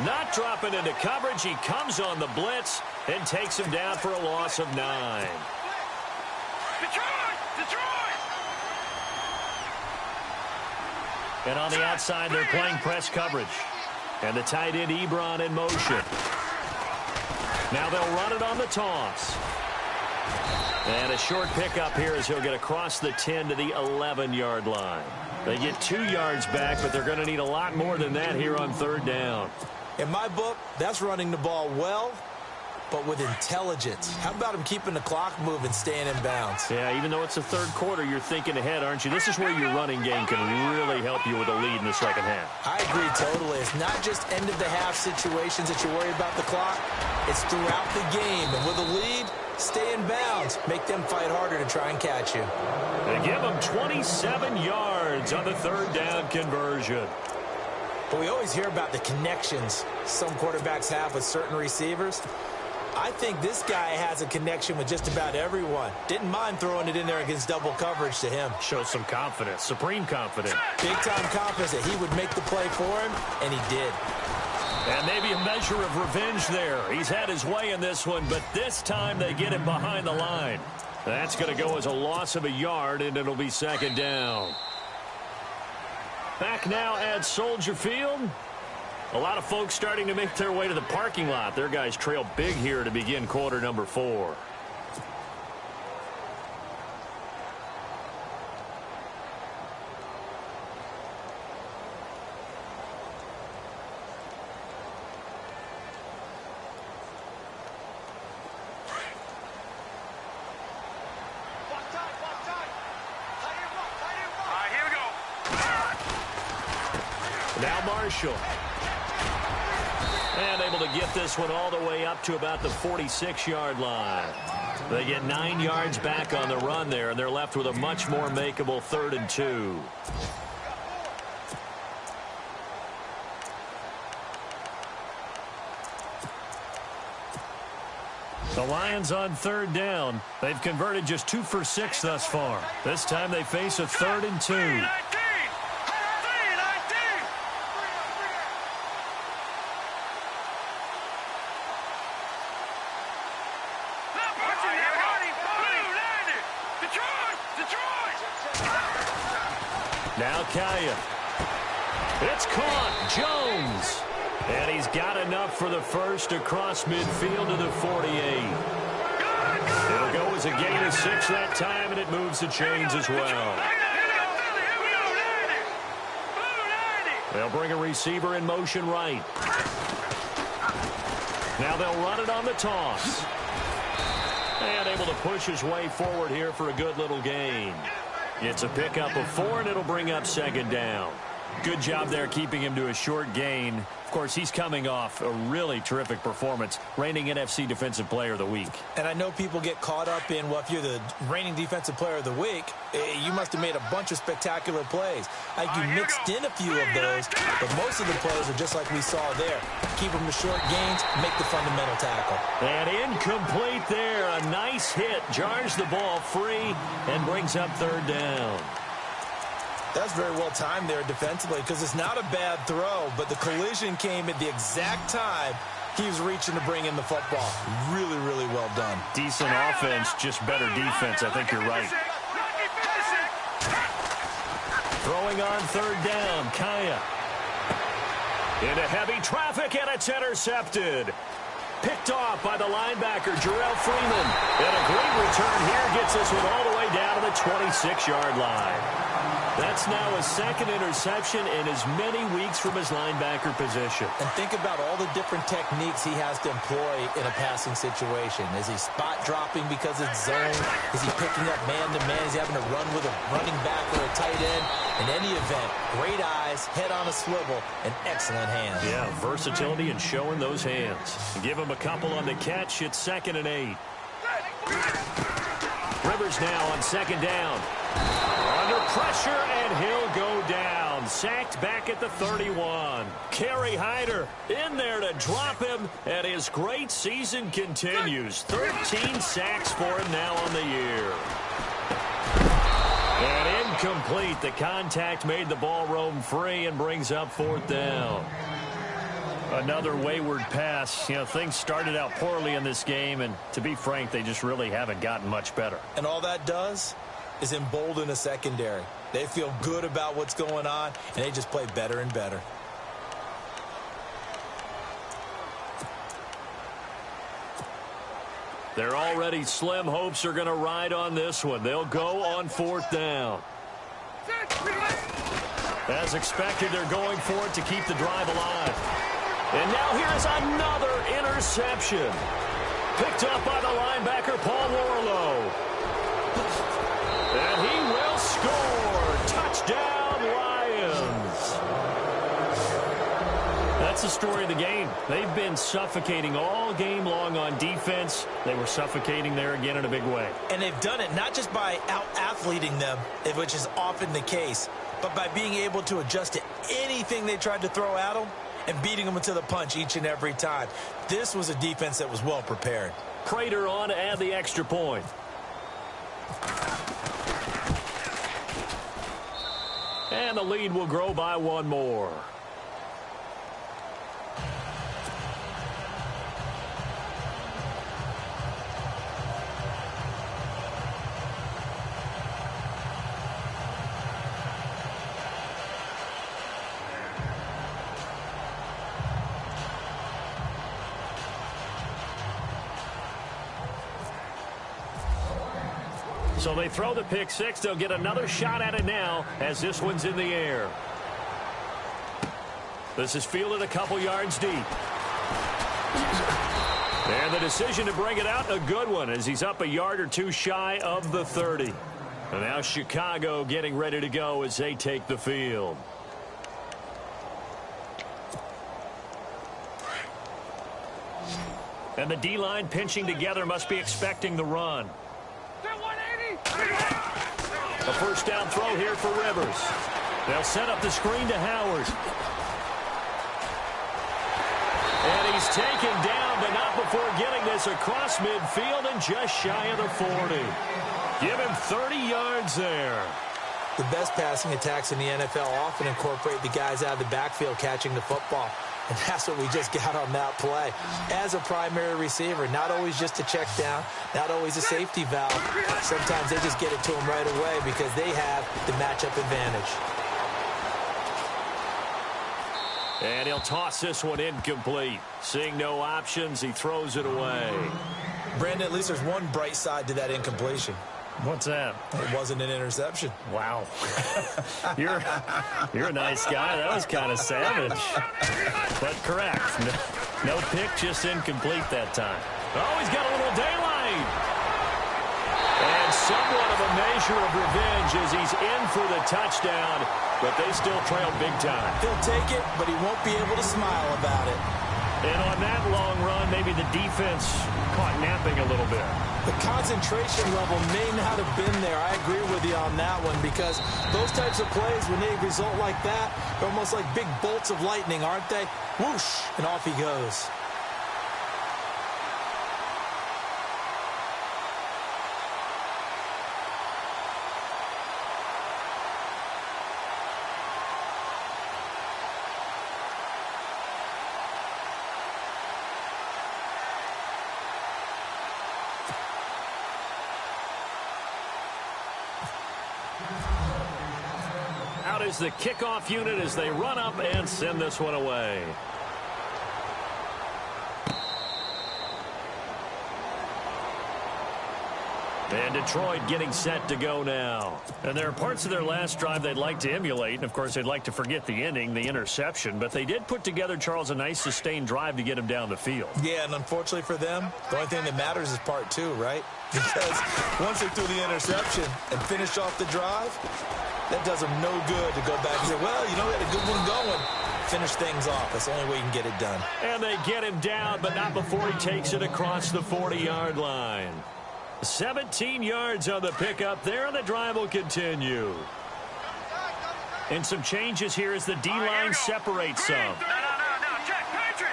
not dropping into coverage. He comes on the blitz and takes him down for a loss of 9. Detroit! And on the outside, they're playing press coverage. And the tight end, Ebron, in motion. Now they'll run it on the toss. And a short pickup here as he'll get across the 10 to the 11-yard line. They get 2 yards back, but they're going to need a lot more than that here on 3rd down. In my book, that's running the ball well, but with intelligence. How about him keeping the clock moving, staying in bounds? Yeah, even though it's the 3rd quarter, you're thinking ahead, aren't you? This is where your running game can really help you with a lead in the second half. I agree totally. It's not just end-of-the-half situations that you worry about the clock. It's throughout the game. And with a lead, stay in bounds. Make them fight harder to try and catch you. They give them 27 yards on the 3rd down conversion. But we always hear about the connections some quarterbacks have with certain receivers. I think this guy has a connection with just about everyone. Didn't mind throwing it in there against double coverage to him. Shows some confidence, supreme confidence. Big-time confidence that he would make the play for him, and he did. And maybe a measure of revenge there. He's had his way in this one, but this time they get him behind the line. That's going to go as a loss of a yard, and it'll be 2nd down. Back now at Soldier Field. A lot of folks starting to make their way to the parking lot. Their guys trail big here to begin quarter number 4. Now Marshall. And able to get this one all the way up to about the 46-yard line. They get 9 yards back on the run there, and they're left with a much more makeable 3rd and 2. The Lions on 3rd down. They've converted just 2 for 6 thus far. This time they face a 3rd and 2. Now Kaya. It's caught. Jones. And he's got enough for the first across midfield to the 48. It'll go as a gain of 6 that time, and it moves the chains as well. They'll bring a receiver in motion right. Now they'll run it on the toss. And able to push his way forward here for a good little gain. It's a pickup of 4, and it'll bring up 2nd down. Good job there keeping him to a short gain. Of course, he's coming off a really terrific performance, reigning NFC Defensive Player of the Week. And I know people get caught up in, well, if you're the reigning Defensive Player of the Week, you must have made a bunch of spectacular plays. I think you mixed in a few of those, but most of the plays are just like we saw there. Keep them to short gains, make the fundamental tackle. And incomplete there. A nice hit. Jars the ball free and brings up 3rd down. That's very well timed there defensively because it's not a bad throw, but the collision came at the exact time he was reaching to bring in the football. Really, really well done. Decent offense, just better defense. I think you're right. Throwing on third down, Kaya. Into heavy traffic, and it's intercepted. Picked off by the linebacker, Jarrell Freeman. And a great return here gets this one all the way down to the 26-yard line. That's now his second interception in as many weeks from his linebacker position. And think about all the different techniques he has to employ in a passing situation. Is he spot dropping because it's zone? Is he picking up man-to-man? Is he having to run with a running back or a tight end? In any event, great eyes, head on a swivel, and excellent hands. Yeah, versatility and showing those hands. Give him a couple on the catch. It's 2nd and 8. Rivers now on 2nd down. Under pressure, and he'll go down. Sacked back at the 31. Kerry Hyder in there to drop him, and his great season continues. 13 sacks for him now on the year. And incomplete. The contact made the ball roam free and brings up 4th down. Another wayward pass. You know, things started out poorly in this game, and to be frank, they just really haven't gotten much better. And all that does is embolden a secondary. They feel good about what's going on, and they just play better and better. They're already slim hopes are going to ride on this one. They'll go on 4th down. As expected, they're going for it to keep the drive alive. And now here's another interception. Picked up by the linebacker, Paul Warlow. And he will score. Touchdown, Lions. That's the story of the game. They've been suffocating all game long on defense. They were suffocating there again in a big way. And they've done it not just by out-athleting them, which is often the case, but by being able to adjust to anything they tried to throw at them and beating them to the punch each and every time. This was a defense that was well prepared. Prater on to add the extra point. And the lead will grow by one more. So they throw the pick six. They'll get another shot at it now as this one's in the air. This is fielded a couple yards deep. And the decision to bring it out, a good one, as he's up a yard or two shy of the 30. And now Chicago getting ready to go as they take the field. And the D-line pinching together, must be expecting the run. A first down throw here for Rivers. They'll set up the screen to Howard. And he's taken down, but not before getting this across midfield and just shy of the 40. Give him 30 yards there. The best passing attacks in the NFL often incorporate the guys out of the backfield catching the football. And that's what we just got on that play. As a primary receiver, not always just a check down, not always a safety valve. Sometimes they just get it to them right away because they have the matchup advantage. And he'll toss this one incomplete. Seeing no options, he throws it away. Brandon, at least there's one bright side to that incompletion. What's that? It wasn't an interception. Wow. You're a nice guy. That was kind of savage. But correct. No pick, just incomplete that time. Oh, he's got a little daylight. And somewhat of a measure of revenge as he's in for the touchdown, but they still trail big time. He'll take it, but he won't be able to smile about it. And on that long run, maybe the defense caught napping a little bit. The concentration level may not have been there. I agree with you on that one because those types of plays, when they result like that, they're almost like big bolts of lightning, aren't they? Whoosh, and off he goes. out is the kickoff unit as they run up and send this one away. And Detroit getting set to go now. And there are parts of their last drive they'd like to emulate. And, of course, they'd like to forget the ending, the interception. But they did put together, Charles, a nice sustained drive to get him down the field. Yeah, and unfortunately for them, the only thing that matters is part two, right? Because once they threw the interception and finished off the drive, that does them no good to go back and say, well, you know, we had a good one going. Finish things off. That's the only way you can get it done. And they get him down, but not before he takes it across the 40-yard line. 17 yards on the pickup there, and the drive will continue. And some changes here as the D-line separates some. No. Check. Patriot.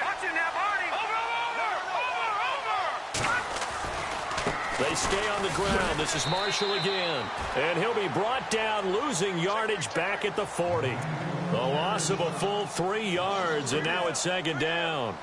Watch it now, Barney. Over. They stay on the ground. This is Marshall again. And he'll be brought down, losing yardage back at the 40. The loss of a full 3 yards, and now it's second down.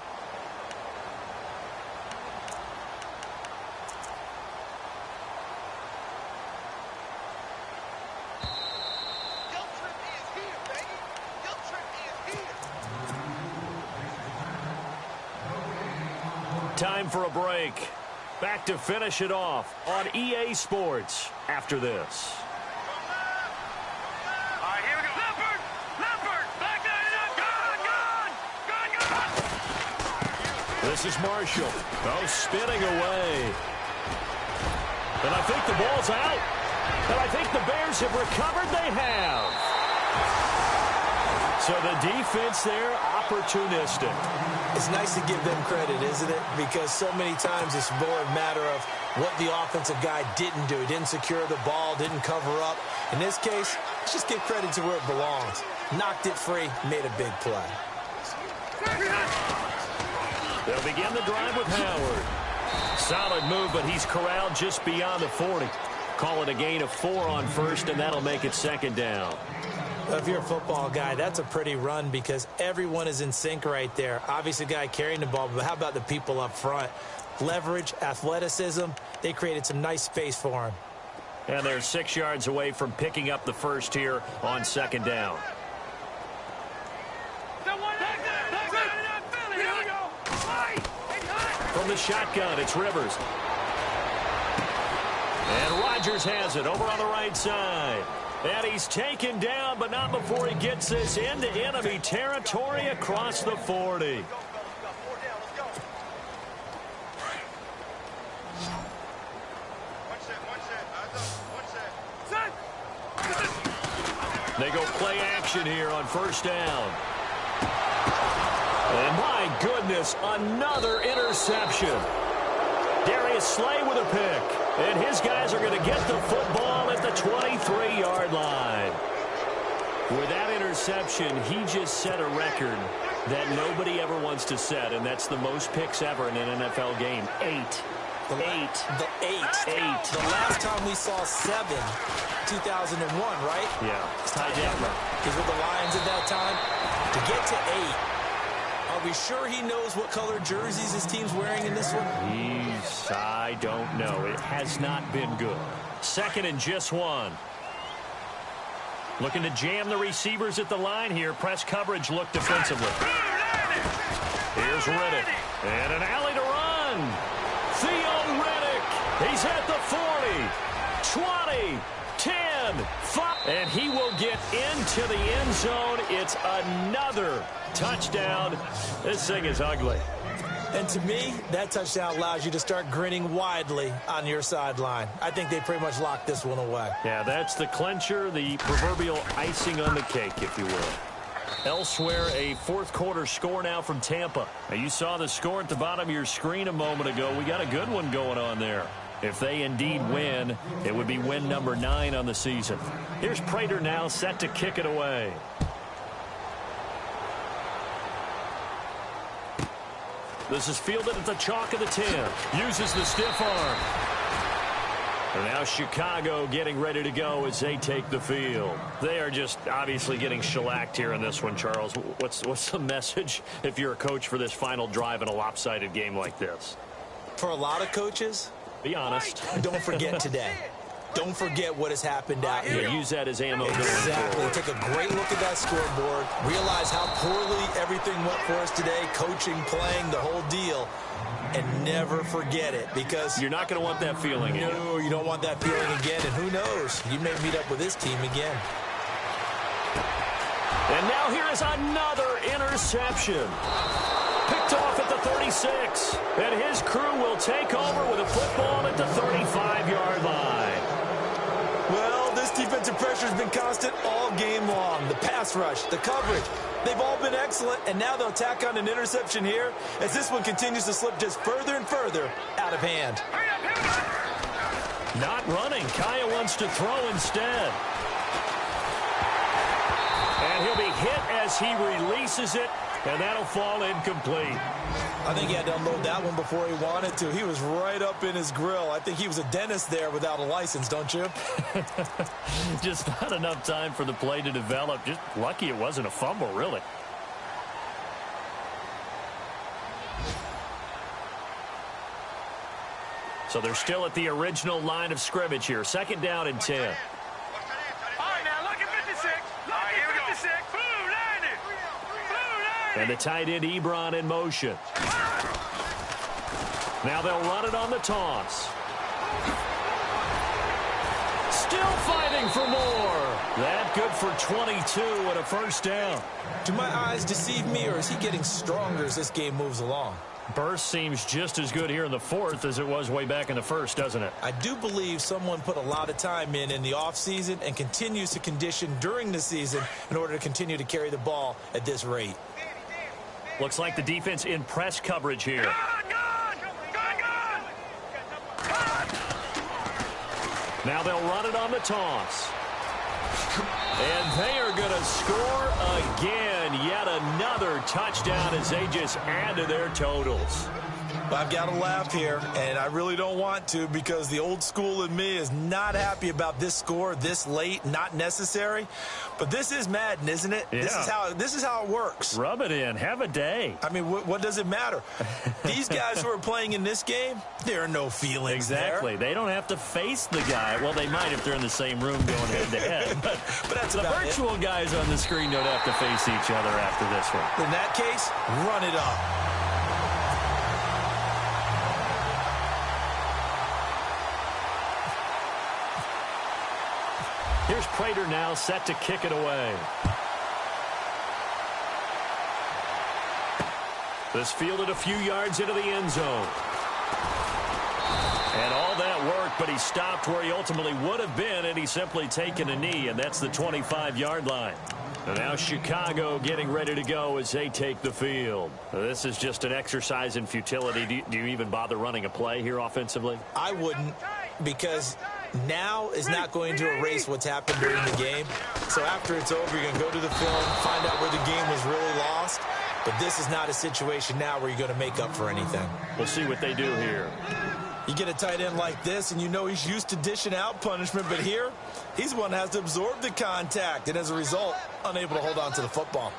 Time for a break. Back to finish it off on EA Sports after this. All right, here we go. Leopard. Back gone. This is Marshall. Oh, spinning away. And I think the ball's out. And I think the Bears have recovered. They have. So the defense there, opportunistic. It's nice to give them credit, isn't it? Because so many times it's more a matter of what the offensive guy didn't do. He didn't secure the ball, didn't cover up. In this case, let's just give credit to where it belongs. Knocked it free, made a big play. They'll begin the drive with Howard. Solid move, but he's corralled just beyond the 40. Call it a gain of 4 on first, and that'll make it second down. If you're a football guy, that's a pretty run because everyone is in sync right there. Obviously, the guy carrying the ball, but how about the people up front? Leverage, athleticism, they created some nice space for him. And they're 6 yards away from picking up the first here on second down. From the shotgun, it's Rivers. And Rodgers has it over on the right side. And he's taken down, but not before he gets this into enemy territory across the 40. They go play action here on first down. And my goodness, another interception. Darius Slay with a pick. And his guys are going to get the football at the 23-yard line. With that interception, he just set a record that nobody ever wants to set, and that's the most picks ever in an NFL game. 8. The last time we saw 7, 2001, right? Yeah. Ty Detmer. Because with the Lions at that time, to get to 8, are we sure he knows what color jerseys his team's wearing in this one? I don't know. It has not been good. Second and just 1. Looking to jam the receivers at the line here. Press coverage look defensively. Here's Riddick. And an alley to run. Theo Riddick. He's at the 40, 20, 10, 5. And he will get into the end zone. It's another touchdown. This thing is ugly. And to me, that touchdown allows you to start grinning widely on your sideline. I think they pretty much locked this one away. Yeah, that's the clincher, the proverbial icing on the cake, if you will. Elsewhere, a fourth quarter score now from Tampa. Now, you saw the score at the bottom of your screen a moment ago. We got a good one going on there. If they indeed win, it would be win number 9 on the season. Here's Prater now set to kick it away. This is fielded at the chalk of the 10. Uses the stiff arm. And now Chicago getting ready to go as they take the field. They are just obviously getting shellacked here in this one, Charles. What's the message if you're a coach for this final drive in a lopsided game like this? For a lot of coaches, be honest. don't forget today. don't forget what has happened out here. Use that as ammo. Exactly. Take a great look at that scoreboard. Realize how poorly everything went for us today. Coaching, playing, the whole deal. And never forget it, because you're not going to want that feeling again. No, you don't want that feeling again. And who knows? You may meet up with this team again. And now here is another interception. Picked off at the 36. And his crew will take over with a football at the 35-yard line. Well, this defensive pressure has been constant all game long. The pass rush, the coverage, they've all been excellent. And now they'll tack on an interception here as this one continues to slip just further and further out of hand. Not running. Kaya wants to throw instead. And he'll be hit as he releases it, and that'll fall incomplete. I think he had to unload that one before he wanted to. He was right up in his grill. I think he was a dentist there without a license, don't you? Just not enough time for the play to develop. Just lucky it wasn't a fumble, really. So they're still at the original line of scrimmage here. 2nd down and 10. All right, now look at 56. Look at 56. Blue 90. Blue 90. And the tight end Ebron in motion. Now they'll run it on the toss. Still fighting for more. That good for 22 and a 1st down. Do my eyes deceive me, or is he getting stronger as this game moves along? Burst seems just as good here in the 4th as it was way back in the 1st, doesn't it? I do believe someone put a lot of time in the offseason and continues to condition during the season in order to continue to carry the ball at this rate. Looks like the defense in press coverage here. Now they'll run it on the toss. And they are going to score again. Yet another touchdown as they just add to their totals. I've got to laugh here, and I really don't want to, because the old school in me is not happy about this score this late, not necessary. But this is Madden, isn't it? Yeah. This is how it works. Rub it in. Have a day. I mean, what does it matter? These guys who are playing in this game, there are no feelings Exactly. there. They don't have to face the guy. Well, they might if they're in the same room going head-to-head. But that's the virtual guys on the screen don't have to face each other after this one. In that case, run it up. Here's Prater now set to kick it away. This fielded a few yards into the end zone. And all that work, but he stopped where he ultimately would have been, and he's simply taken a knee, and that's the 25-yard line. And now Chicago getting ready to go as they take the field. This is just an exercise in futility. Do you even bother running a play here offensively? I wouldn't, because now is not going to erase what's happened during the game. So after it's over, you're going to go to the film, find out where the game was really lost. But this is not a situation now where you're going to make up for anything. We'll see what they do here. You get a tight end like this, and you know he's used to dishing out punishment. But here, he's one that has to absorb the contact, and as a result, unable to hold on to the football.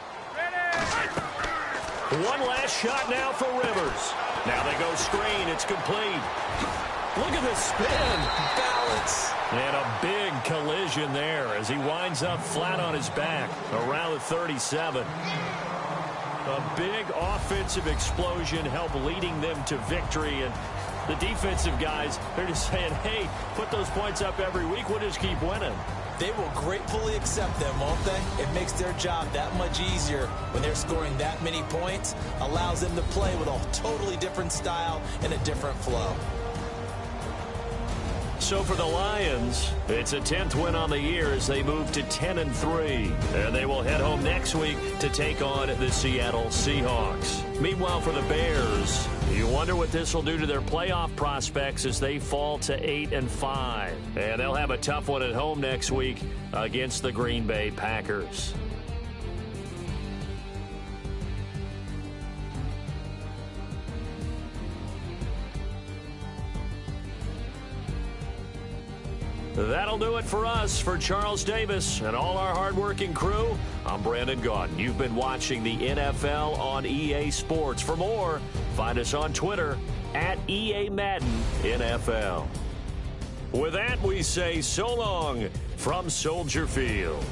One last shot now for Rivers. Now they go screen. It's complete. Look at this spin. Balance. And a big collision there as he winds up flat on his back around the 37. A big offensive explosion helped leading them to victory. And the defensive guys, they're just saying, hey, put those points up every week. We'll just keep winning. They will gratefully accept them, won't they? It makes their job that much easier when they're scoring that many points. Allows them to play with a totally different style and a different flow. So for the Lions, it's a 10th win on the year as they move to 10-3. And they will head home next week to take on the Seattle Seahawks. Meanwhile, for the Bears, you wonder what this will do to their playoff prospects as they fall to 8-5. And they'll have a tough one at home next week against the Green Bay Packers. That'll do it for us. For Charles Davis and all our hardworking crew, I'm Brandon Gaudin. You've been watching the NFL on EA Sports. For more, find us on Twitter @EA Madden NFL. With that, we say so long from Soldier Field.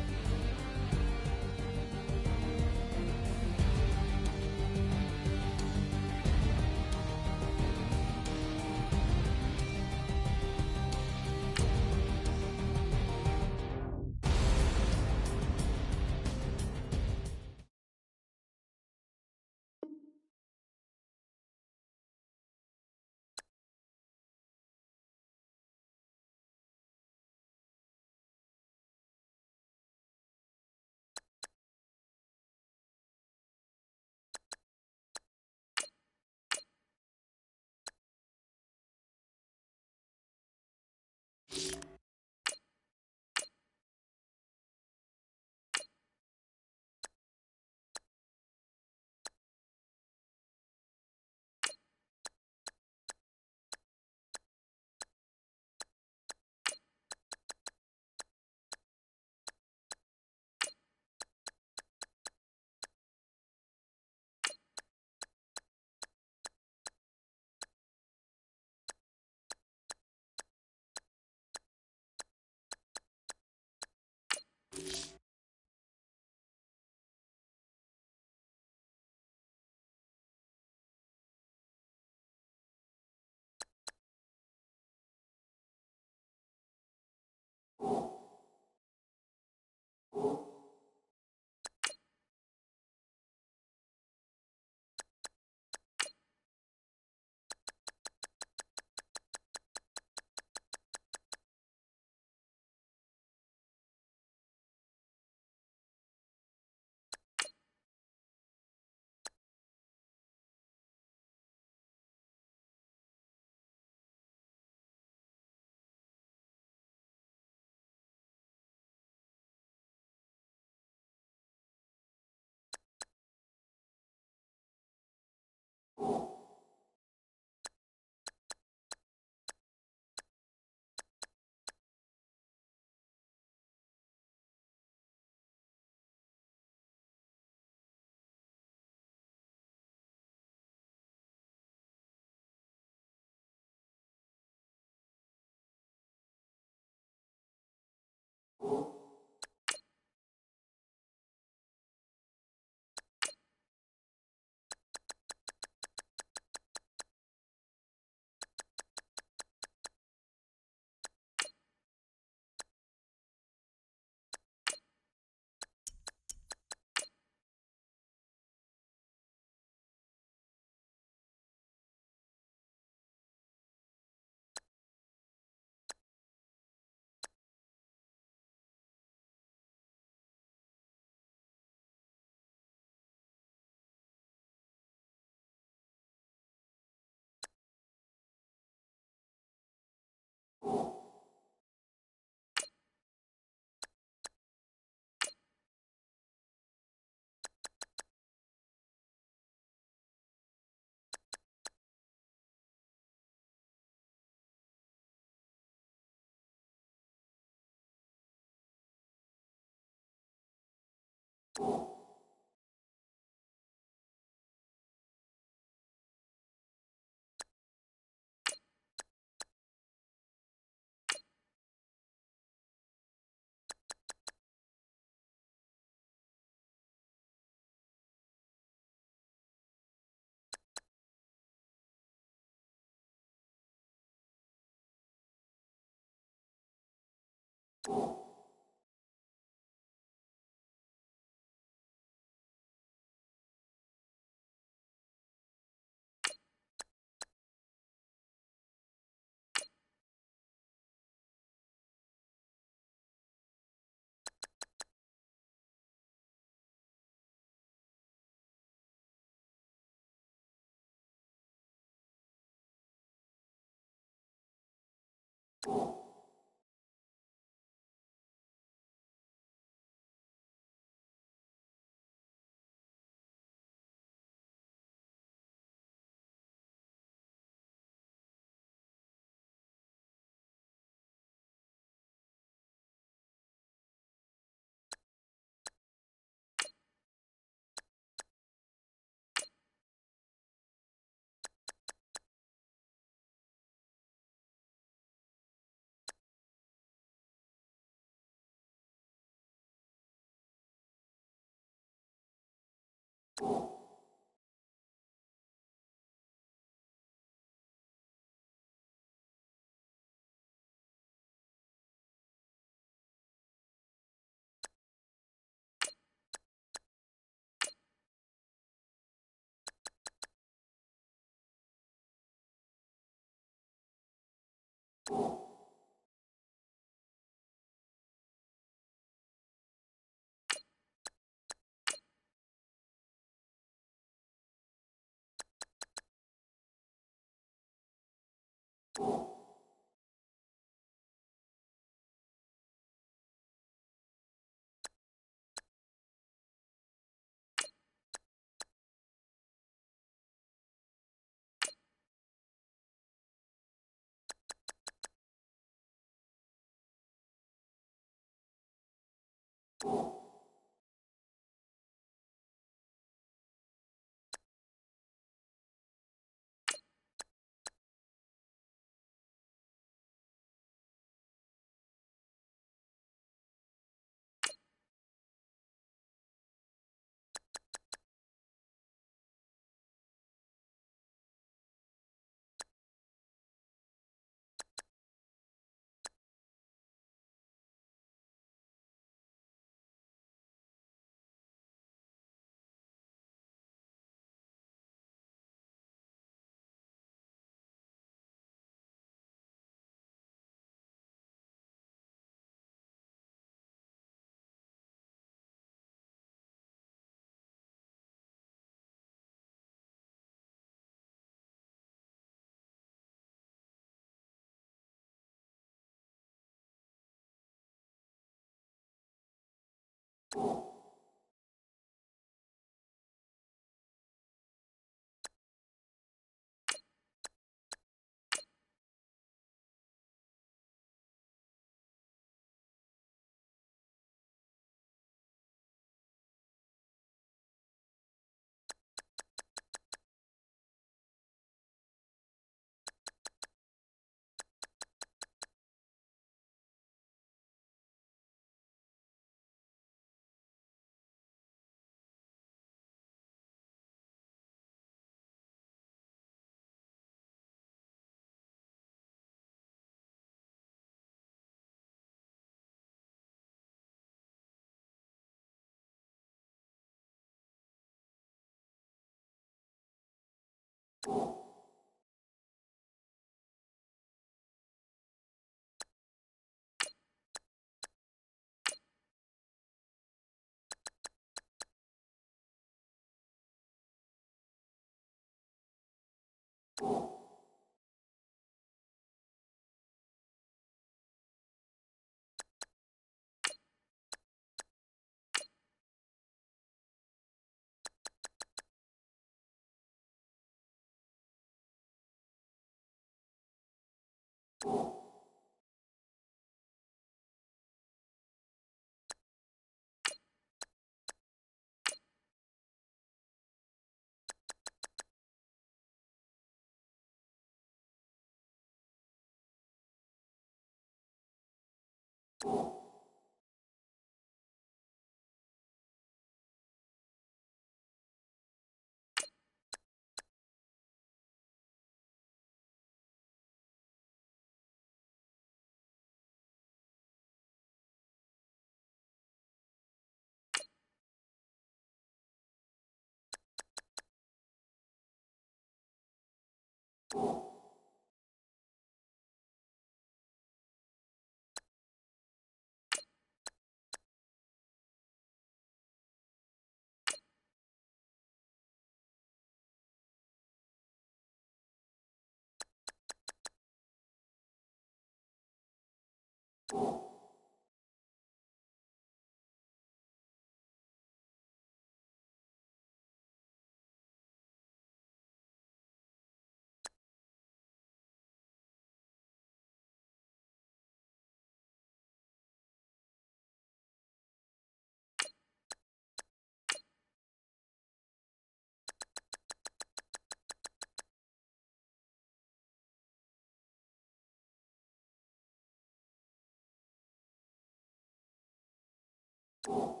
You